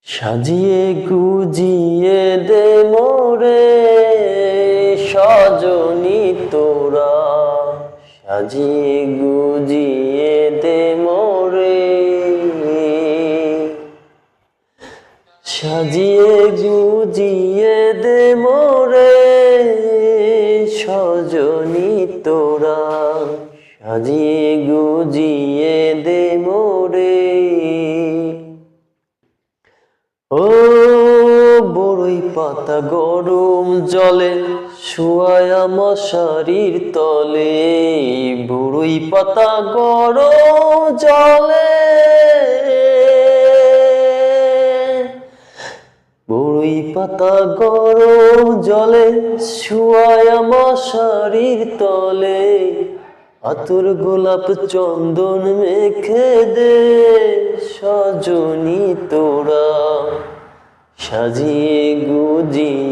সাজিয়ে গুজিয়ে দে মোরে সজনী তোরা, সাজিয়ে গুজিয়ে দে মোরে, সাজিয়ে গুজিয়ে দে মোরে সজনী তোরা, সাজিয়ে গুজিয়ে দে মোরে। ও বড়ই পাতা গরম জলে শুয়ায়া মশারির তলে, বড়ই পাতা গরম জলে, বড়ই পাতা গরম জলে শুয়ায়া মশারির তলে, আতর গোলাপ চন্দন মেখে দে সজনী তোরা, সাজিয়ে গুজিয়ে